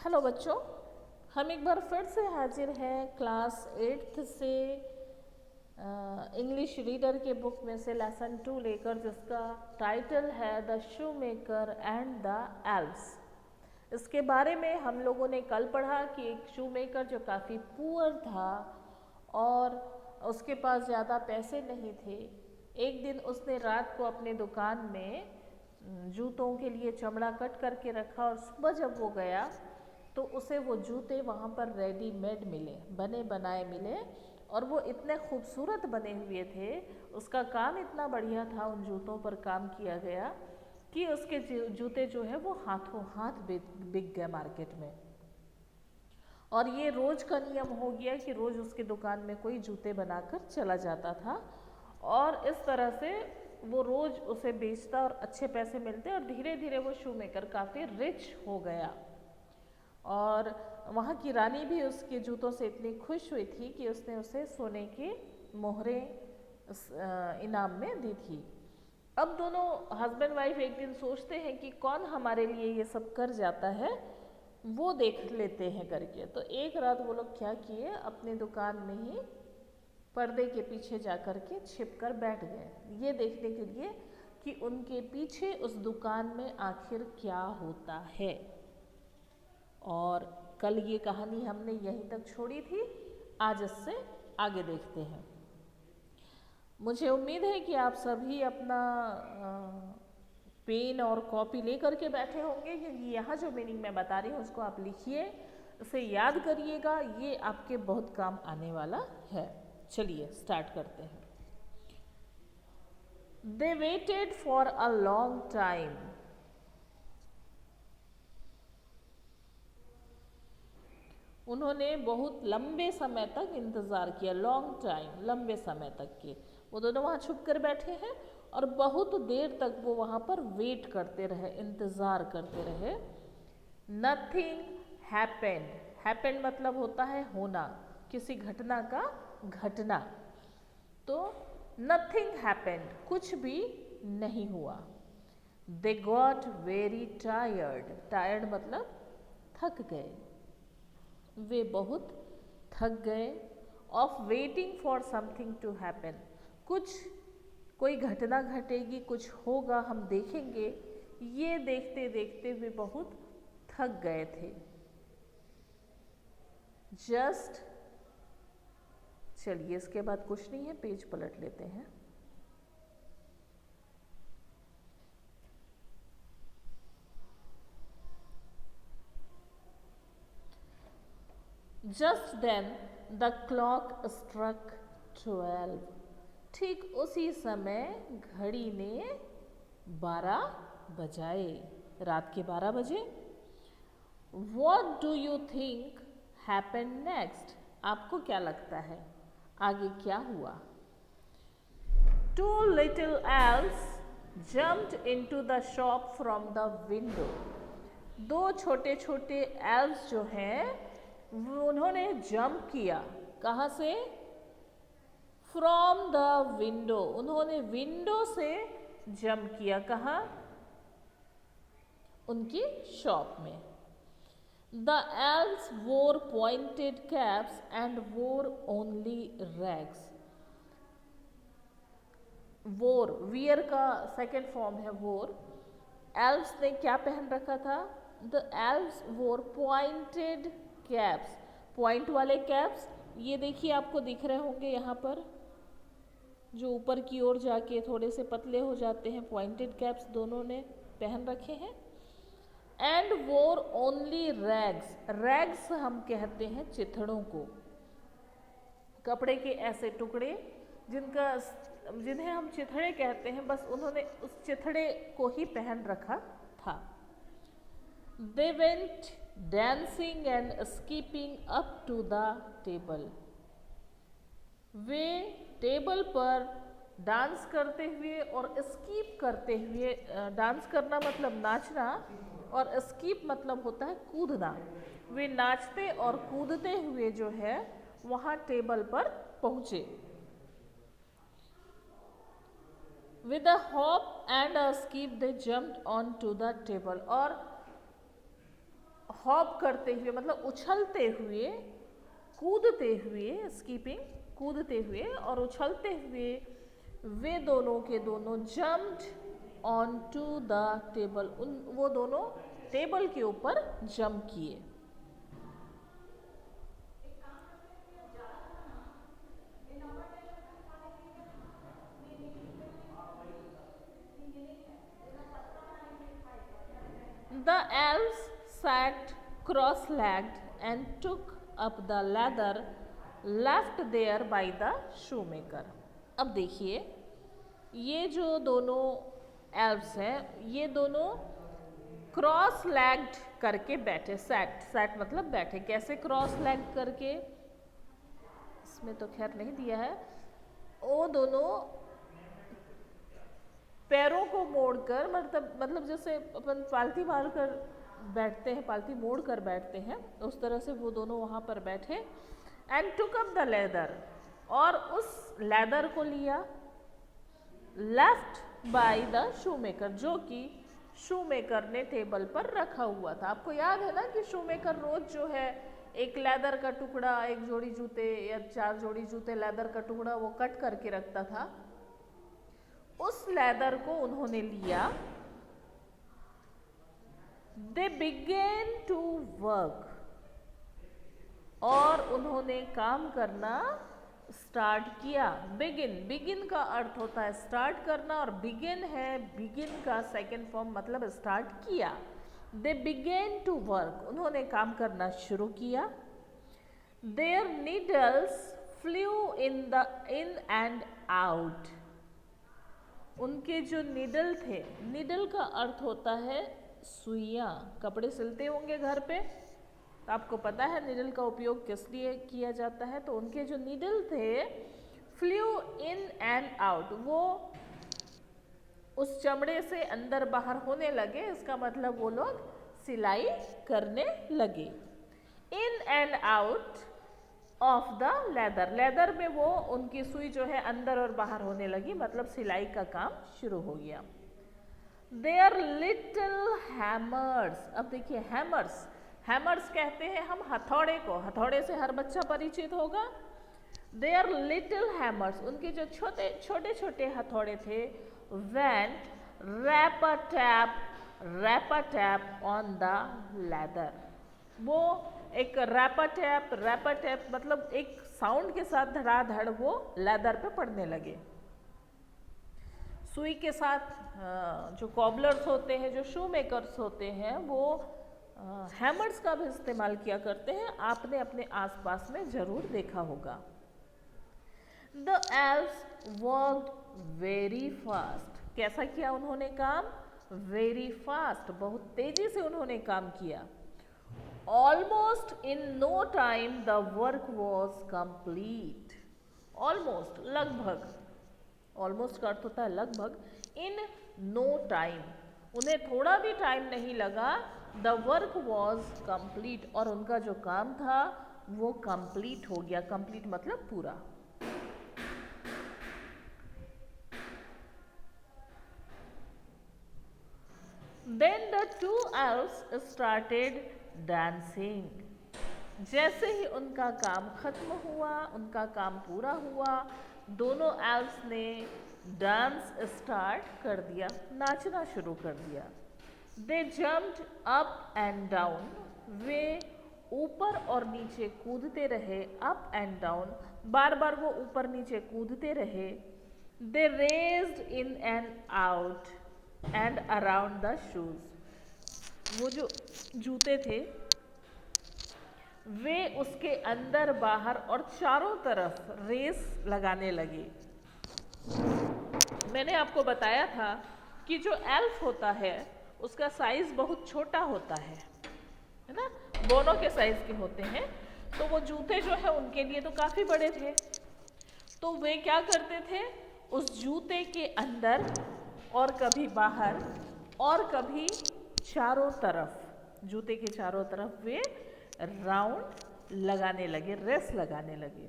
Hello बच्चों, हम एक बार फिर से हाजिर हैं क्लास 8th से इंग्लिश रीडर के बुक में से लेसन 2 लेकर, जिसका टाइटल है the shoemaker and the elves. इसके बारे में हम लोगों ने कल पढ़ा कि एक शू मेकर जो काफ़ी पुअर था और उसके पास ज़्यादा पैसे नहीं थे। एक दिन उसने रात को अपने दुकान में जूतों के लिए चमड़ा कट करके रखा और सुबह जब वो गया तो उसे वो जूते वहाँ पर रेडीमेड मिले, बने बनाए मिले, और वो इतने खूबसूरत बने हुए थे, उसका काम इतना बढ़िया था, उन जूतों पर काम किया गया कि उसके जूते जो है वो हाथों हाथ बिक गए मार्केट में। और ये रोज़ का नियम हो गया कि रोज़ उसके दुकान में कोई जूते बनाकर चला जाता था, और इस तरह से वो रोज़ उसे बेचता और अच्छे पैसे मिलते, और धीरे धीरे वो शू मेकर काफ़ी रिच हो गया। और वहाँ की रानी भी उसके जूतों से इतनी खुश हुई थी कि उसने उसे सोने की मोहरें इनाम में दी थी। अब दोनों हस्बैंड वाइफ एक दिन सोचते हैं कि कौन हमारे लिए ये सब कर जाता है, वो देख लेते हैं करके। तो एक रात वो लोग क्या किए, अपनी दुकान में ही पर्दे के पीछे जा कर के छिप कर बैठ गए, ये देखने के लिए कि उनके पीछे उस दुकान में आखिर क्या होता है। और कल ये कहानी हमने यहीं तक छोड़ी थी, आज इससे आगे देखते हैं। मुझे उम्मीद है कि आप सभी अपना पेन और कॉपी लेकर के बैठे होंगे, क्योंकि यहाँ जो मीनिंग मैं बता रही हूँ उसको आप लिखिए, उसे याद करिएगा, ये आपके बहुत काम आने वाला है। चलिए स्टार्ट करते हैं। They waited for a long time. उन्होंने बहुत लंबे समय तक इंतज़ार किया, लॉन्ग टाइम, लंबे समय तक के। वो दोनों वहाँ छुप कर बैठे हैं और बहुत देर तक वो वहाँ पर वेट करते रहे, इंतज़ार करते रहे। नथिंग हैपेंड, हैपेंड मतलब होता है होना, किसी घटना का घटना। तो नथिंग हैपेंड, कुछ भी नहीं हुआ। They got very tired, tired मतलब थक गए, वे बहुत थक गए। Of waiting for something to happen, कोई घटना घटेगी, कुछ होगा, हम देखेंगे, ये देखते देखते वे बहुत थक गए थे। जस्ट, चलिए इसके बाद कुछ नहीं है, पेज पलट लेते हैं। Just then the clock struck 12. ठीक उसी समय घड़ी ने 12 बजाए, रात के 12 बजे। What do you think happened next? आपको क्या लगता है आगे क्या हुआ? Two little elves jumped into the shop from the window. दो छोटे छोटे एल्व्स जो हैं वो उन्होंने जंप किया, कहाँ से? फ्रॉम द विंडो, उन्होंने विंडो से जंप किया, कहाँ? उनकी शॉप में। द एल्व्स वोर पॉइंटेड कैप्स एंड वोर ओनली रैग्स। वोर, वियर का सेकेंड फॉर्म है वोर। एल्व्स ने क्या पहन रखा था? द एल्व्स वोर पॉइंटेड कैप्स, पॉइंट वाले कैप्स, ये देखिए आपको दिख रहे होंगे यहाँ पर, जो ऊपर की ओर जाके थोड़े से पतले हो जाते हैं, पॉइंटेड कैप्स दोनों ने पहन रखे हैं। एंड वोर ओनली रैग्स, रैग्स हम कहते हैं चिथड़ों को, कपड़े के ऐसे टुकड़े जिन्हें हम चिथड़े कहते हैं, बस उन्होंने उस चिथड़े को ही पहन रखा था। They went dancing and skipping up to the table. Way table पर डांस करते हुए और स्कीप करते हुए, डांस करना मतलब नाचना और स्कीप मतलब होता है कूदना, वे नाचते और कूदते हुए जो है वहाँ टेबल पर पहुँचे। With a hop and a skip they jumped onto the table, और हॉप करते हुए मतलब उछलते हुए, कूदते हुए, स्कीपिंग कूदते हुए और उछलते हुए वे दोनों के दोनों jumped on to the table, वो दोनों टेबल के ऊपर जंप किए। The elves sat cross-legged and took up the ladder left there by the shoemaker. अब देखिए, ये जो दोनों एल्व्स हैं, ये दोनों क्रॉस लेग्ड करके बैठे। सैट मतलब बैठे। कैसे क्रॉस लेग्ड करके, इसमें तो खैर नहीं दिया है। वो दोनों पैरों को मोड़कर, मतलब जैसे अपन पालती मार कर बैठते हैं, पालती मोड़ कर बैठते हैं, उस तरह से वो दोनों वहाँ पर बैठे। And took up the leather, और उस लेदर को लिया, left by the shoe maker, जो कि शू मेकर ने टेबल पर रखा हुआ था। आपको याद है ना कि शू मेकर रोज जो है एक लेदर का टुकड़ा, एक जोड़ी जूते या 4 जोड़ी जूते लेदर का टुकड़ा वो कट करके रखता था। उस लेदर को उन्होंने लिया। दे बिगेन टू वर्क, और उन्होंने काम करना स्टार्ट किया। बिगिन का अर्थ होता है स्टार्ट करना, और बिगिन है, बिगिन का सेकेंड फॉर्म मतलब स्टार्ट किया। दे बिगेन टू वर्क, उन्होंने काम करना शुरू किया। There needles flew in and out, उनके जो निडल थे, निडल का अर्थ होता है सुइयाँ। कपड़े सिलते होंगे घर पे, तो आपको पता है निडल का उपयोग किस लिए किया जाता है। तो उनके जो निडल थे, फ्लू इन एंड आउट, वो उस चमड़े से अंदर बाहर होने लगे। इसका मतलब वो लोग सिलाई करने लगे। इन and out of the leather, leather में वो उनकी सुई जो है अंदर और बाहर होने लगी, मतलब सिलाई का काम शुरू हो गया। देयर लिटिल हैमर्स, अब देखिए हैमर्स, हैमर्स कहते हैं हम हथौड़े को, हथौड़े से हर बच्चा परिचित होगा। देयर लिटिल हैमर्स, उनके जो छोटे छोटे हथौड़े थे, went rap a tap on the leather, वो एक रैप टैप मतलब एक साउंड के साथ धड़ाधड़ वो लेदर पे पड़ने लगे। सुई के साथ जो कॉबलर्स होते हैं, जो शू मेकर्स होते हैं, वो हैमर्स का भी इस्तेमाल किया करते हैं। आपने अपने आसपास में जरूर देखा होगा। The elves worked very fast, कैसा किया उन्होंने काम? वेरी फास्ट, बहुत तेजी से उन्होंने काम किया। Almost in no time the work was complete, almost लगभग, ऑलमोस्ट का अर्थ होता है लगभग, इन नो टाइम, उन्हें थोड़ा भी टाइम नहीं लगा। द वर्क वॉज कंप्लीट, और उनका जो काम था वो कंप्लीट हो गया। कंप्लीट मतलब पूरा। Then the two elves started dancing. जैसे ही उनका काम खत्म हुआ, उनका काम पूरा हुआ, दोनों एल्व्स ने डांस स्टार्ट कर दिया, नाचना शुरू कर दिया। They jumped up and down, वे ऊपर और नीचे कूदते रहे। अप एंड डाउन, बार बार वो ऊपर नीचे कूदते रहे। They raised in and out and around the shoes, वो जो जूते थे वे उसके अंदर बाहर और चारों तरफ रेस लगाने लगे। मैंने आपको बताया था कि जो एल्फ होता है उसका साइज बहुत छोटा होता है ना, दोनों के साइज के होते हैं। तो वो जूते जो है उनके लिए तो काफी बड़े थे, तो वे क्या करते थे, उस जूते के अंदर और कभी बाहर और कभी चारों तरफ, जूते के चारों तरफ वे राउंड लगाने लगे, रेस लगाने लगे।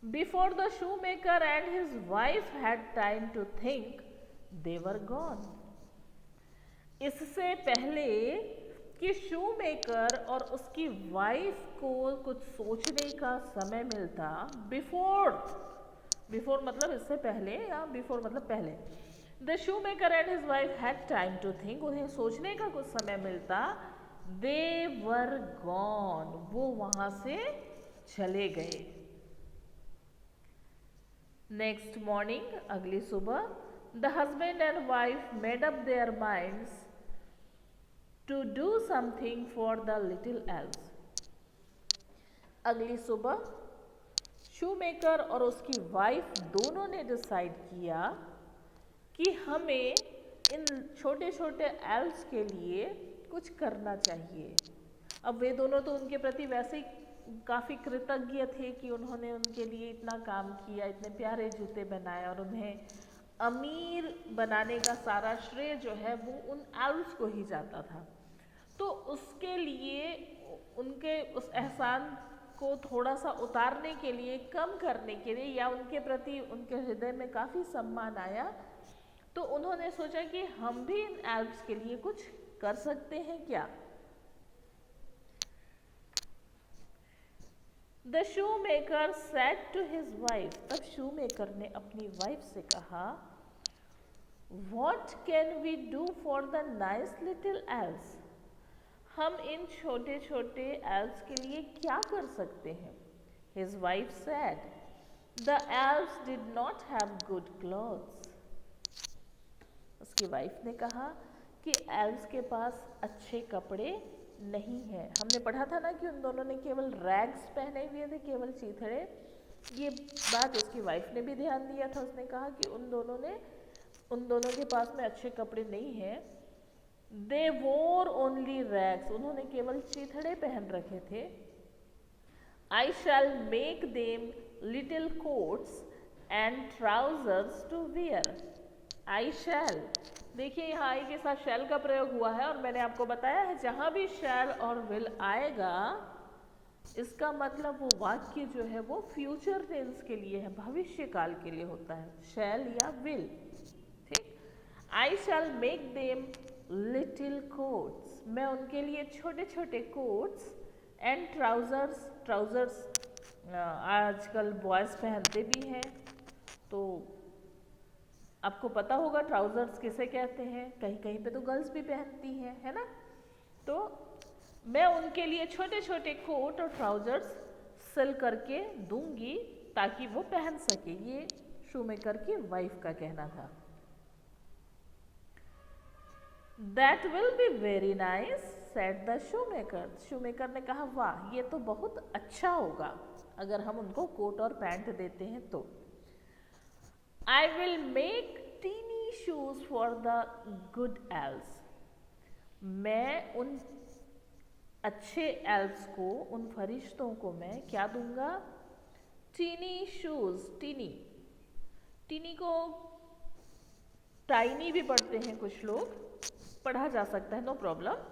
Before the shoemaker and his wife had time to think, they were gone. इससे पहले कि शू मेकर और उसकी वाइफ को कुछ सोचने का समय मिलता बिफोर, बिफोर मतलब इससे पहले या बिफोर मतलब पहले। The shoemaker and his wife had time to think, उन्हें सोचने का कुछ समय मिलता। दे वर गॉन, वो वहां से चले गए। नेक्स्ट मॉर्निंग, अगली सुबह, the husband and wife made up their minds to do something for the little elves. अगली सुबह शू मेकर और उसकी वाइफ दोनों ने डिसाइड किया कि हमें इन छोटे छोटे एल्व्स के लिए कुछ करना चाहिए। अब वे दोनों तो उनके प्रति वैसे ही काफ़ी कृतज्ञ थे कि उन्होंने उनके लिए इतना काम किया, इतने प्यारे जूते बनाए, और उन्हें अमीर बनाने का सारा श्रेय जो है वो उन एल्व्स को ही जाता था। तो उसके लिए, उनके उस एहसान को थोड़ा सा उतारने के लिए, कम करने के लिए, या उनके प्रति उनके हृदय में काफ़ी सम्मान आया, तो उन्होंने सोचा कि हम भी इन एल्व्स के लिए कुछ कर सकते हैं क्या। The shoemaker said to his wife, तब शू मेकर ने अपनी वाइफ से कहा, what can we do for the nice little elves, हम इन छोटे छोटे एल्व्स के लिए क्या कर सकते हैं। His wife said, the elves did not have good clothes, उसकी वाइफ ने कहा कि एल्व्स के पास अच्छे कपड़े नहीं है। हमने पढ़ा था ना कि उन दोनों ने केवल रैग्स पहने हुए थे, केवल चीथड़े। ये बात उसकी वाइफ ने भी ध्यान दिया था। उसने कहा कि उन दोनों के पास में अच्छे कपड़े नहीं हैं। दे वोर ओनली रैग्स, उन्होंने केवल चीथड़े पहन रखे थे। I shall make them little coats and trousers to wear. I shall, देखिए यहाँ आई के साथ शैल का प्रयोग हुआ है, और मैंने आपको बताया है जहाँ भी शैल और विल आएगा इसका मतलब वो वाक्य जो है वो फ्यूचर टेंस के लिए है, भविष्य काल के लिए होता है, शैल या विल। ठीक, I shall make them little coats, मैं उनके लिए छोटे छोटे कोट्स एंड ट्राउजर्स, ट्राउजर्स आजकल बॉयज़ पहनते भी हैं, तो आपको पता होगा ट्राउजर्स किसे कहते हैं, कहीं कहीं पे तो गर्ल्स भी पहनती हैं, है ना। तो मैं उनके लिए छोटे छोटे कोट और ट्राउजर्स सिल करके दूंगी ताकि वो पहन सके, ये शूमेकर की वाइफ का कहना था। That will be very nice said the shoemaker, shoemaker ने कहा वाह ये तो बहुत अच्छा होगा अगर हम उनको कोट और पैंट देते हैं तो। I will make teeny shoes for the good elves, मैं उन अच्छे एल्व्स को, उन फरिश्तों को मैं क्या दूंगा, टीनी शूज। टीनी, टीनी को टाइनी भी पढ़ते हैं कुछ लोग, पढ़ा जा सकता है, नो प्रॉब्लम।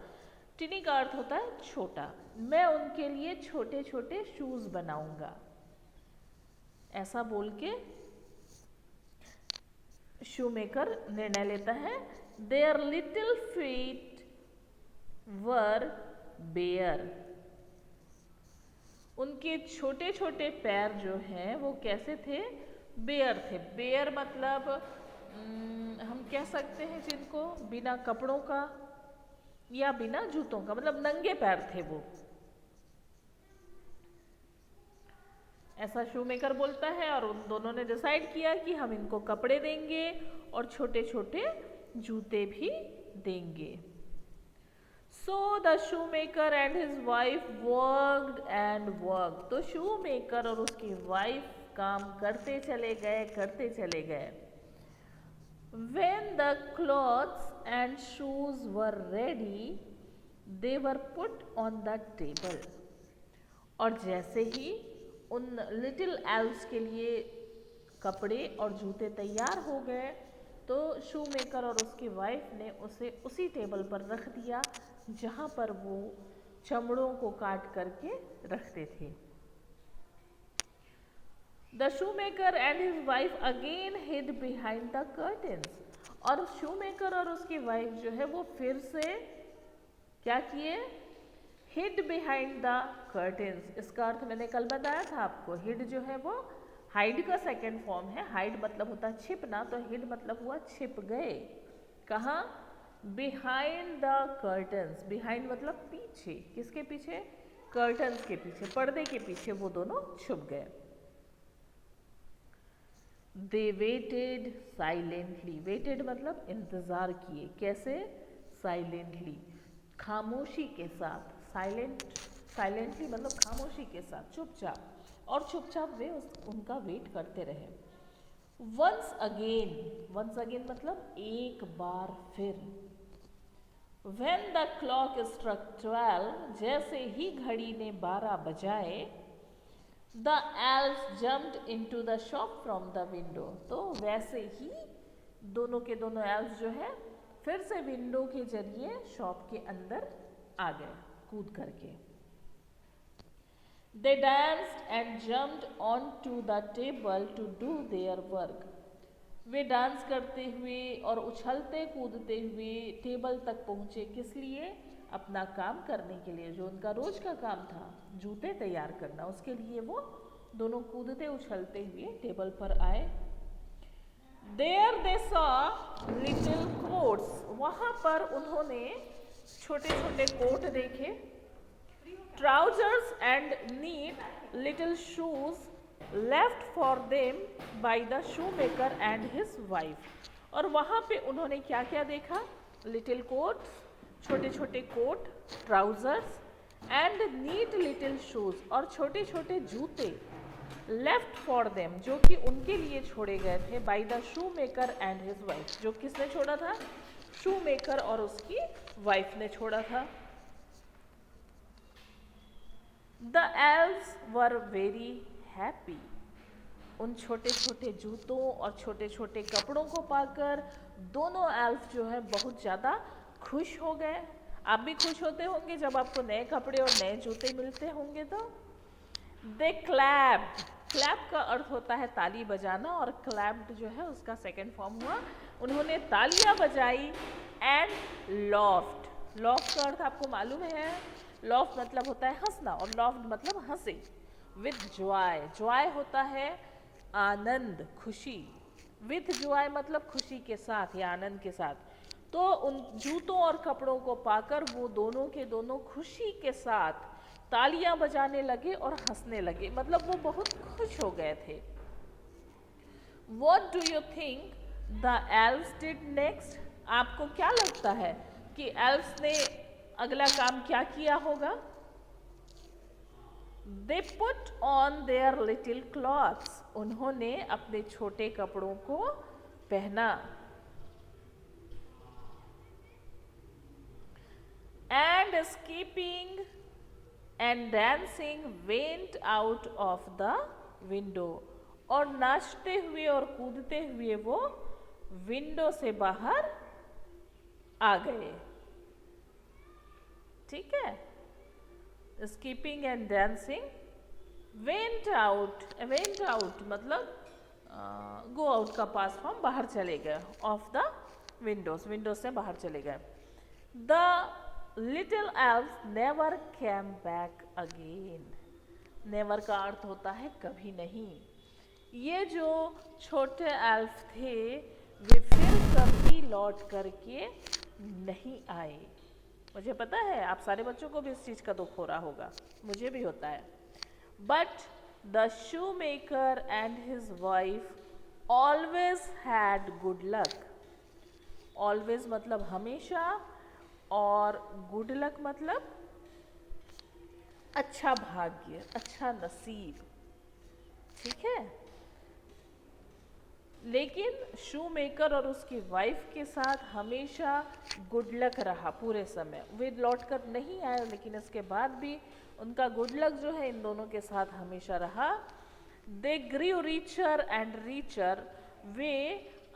टीनी का अर्थ होता है छोटा, मैं उनके लिए छोटे छोटे शूज बनाऊंगा। ऐसा बोल के शूमेकर निर्णय लेता है। Their little feet were bare, उनके छोटे छोटे पैर जो हैं वो कैसे थे, बेयर थे। बेयर मतलब हम कह सकते हैं जिनको बिना कपड़ों का या बिना जूतों का, मतलब नंगे पैर थे वो, ऐसा शूमेकर बोलता है। और उन दोनों ने डिसाइड किया कि हम इनको कपड़े देंगे और छोटे छोटे जूते भी देंगे। So the shoemaker and his wife worked and worked, तो शूमेकर और उसकी वाइफ काम करते चले गए। When the clothes and shoes were ready, they were put on the table, और जैसे ही उन लिटिल एल्व्स के लिए कपड़े और जूते तैयार हो गए तो शूमेकर और उसकी वाइफ ने उसे उसी टेबल पर रख दिया जहाँ पर वो चमड़ों को काट करके रखते थे। The shoemaker and his wife again hid behind the curtains, और शूमेकर और उसकी वाइफ जो है वो फिर से क्या किए? Hid behind the curtains. इसका अर्थ मैंने कल बताया था आपको, हिड जो है वो हाइड का सेकेंड फॉर्म है। हाइड मतलब होता है छिपना, तो हिड मतलब हुआ छिप गए। कहाँ? Behind the curtains. बिहाइंड मतलब पीछे। किसके पीछे? कर्टन्स के पीछे, पर्दे के पीछे वो दोनों छुप गए। They waited silently. वेटेड मतलब इंतजार किए। कैसे? साइलेंटली, खामोशी के साथ। साइलेंटली मतलब खामोशी के साथ, चुपचाप। और चुपचाप वे उनका वेट करते रहे। वंस अगेन मतलब एक बार फिर। When the clock struck 12, जैसे ही घड़ी ने 12 बजाए, the elves jumped into the shop from the window। तो वैसे ही दोनों के दोनों elves जो है फिर से विंडो के जरिए शॉप के अंदर आ गए कूद करके। They danced and jumped onto the table to do their work। Way dance करते हुए और उछलते कूदते हुए टेबल तक पहुंचे। किस लिए? अपना काम करने के लिए, जो उनका रोज का काम था, जूते तैयार करना, उसके लिए वो दोनों कूदते उछलते हुए टेबल पर आए। There they saw little coats। वहां पर उन्होंने छोटे छोटे कोट देखे। Trousers and neat little shoes left for them by the shoemaker and his wife। और वहाँ पे उन्होंने क्या क्या देखा? लिटिल कोट्स, छोटे छोटे coat, trousers, and neat little shoes, और छोटे छोटे जूते, लेफ्ट फॉर देम, जो कि उनके लिए छोड़े गए थे, by the shoemaker and his wife. जो किसने छोड़ा था? शू मेकर और उसकी वाइफ ने छोड़ा था। The elves were very happy. उन छोटे छोटे जूतों और छोटे छोटे कपड़ों को पाकर दोनों एल्फ जो है बहुत ज़्यादा खुश हो गए। आप भी खुश होते होंगे जब आपको नए कपड़े और नए जूते मिलते होंगे तो। दे क्लैप्ड। क्लैप का अर्थ होता है ताली बजाना, और क्लैप्ड जो है उसका सेकेंड फॉर्म हुआ। उन्होंने तालियां बजाई एंड लॉफ्ड। लॉफ्ड का अर्थ आपको मालूम है, लॉफ्ट मतलब होता है हंसना, और लॉफ्ड मतलब हंसे। With Joy. जॉय होता है आनंद, खुशी। विथ जॉय मतलब खुशी के साथ या आनंद के साथ। तो उन जूतों और कपड़ों को पाकर वो दोनों के दोनों खुशी के साथ तालियां बजाने लगे और हंसने लगे, मतलब वो बहुत खुश हो गए थे। What do you think the elves did next? आपको क्या लगता है कि elves ने अगला काम क्या किया होगा? They put on their little clothes। उन्होंने अपने छोटे कपड़ों को पहना। And skipping and dancing went out of the window। और नाचते हुए और कूदते हुए वो विंडो से बाहर आ गए। ठीक है? Skipping and dancing, went out मतलब गो आउट का पास फॉर्म, बाहर चले गए, ऑफ द विंडोज से बाहर चले गए। The little elves never came back again. Never का अर्थ होता है कभी नहीं। ये जो छोटे एल्फ थे वे फिर कभी लौट करके नहीं आए। मुझे पता है आप सारे बच्चों को भी इस चीज़ का दुख हो रहा होगा, मुझे भी होता है। But the shoemaker and his wife always had good luck. Always मतलब हमेशा, और गुड लक मतलब अच्छा भाग्य, अच्छा नसीब। ठीक है? लेकिन शू मेकर और उसकी वाइफ के साथ हमेशा गुड लक रहा पूरे समय। वे लौट कर नहीं आए, लेकिन इसके बाद भी उनका गुड लक जो है इन दोनों के साथ हमेशा रहा। दे ग्रीव रिचर एंड रिचर। वे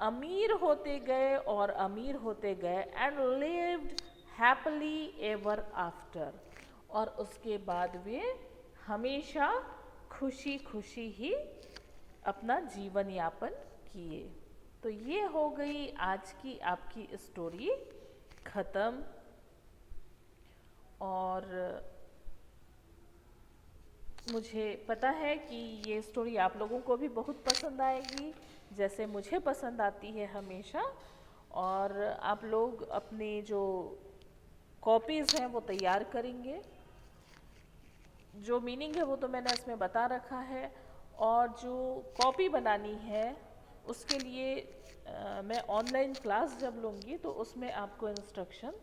अमीर होते गए और अमीर होते गए। And lived happily ever after. और उसके बाद वे हमेशा खुशी खुशी ही अपना जीवन यापन किए। तो ये हो गई आज की आपकी स्टोरी खत्म। मुझे पता है कि ये स्टोरी आप लोगों को भी बहुत पसंद आएगी, जैसे मुझे पसंद आती है हमेशा। और आप लोग अपनी जो कॉपीज़ हैं वो तैयार करेंगे। जो मीनिंग है वो तो मैंने इसमें बता रखा है। और जो कॉपी बनानी है उसके लिए मैं ऑनलाइन क्लास जब लूँगी तो उसमें आपको इंस्ट्रक्शन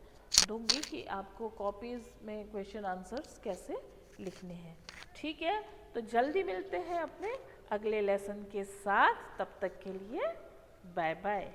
दूंगी कि आपको कॉपीज़ में क्वेश्चन आंसर्स कैसे लिखने हैं। ठीक है, तो जल्दी मिलते हैं अपने अगले लेसन के साथ। तब तक के लिए बाय बाय।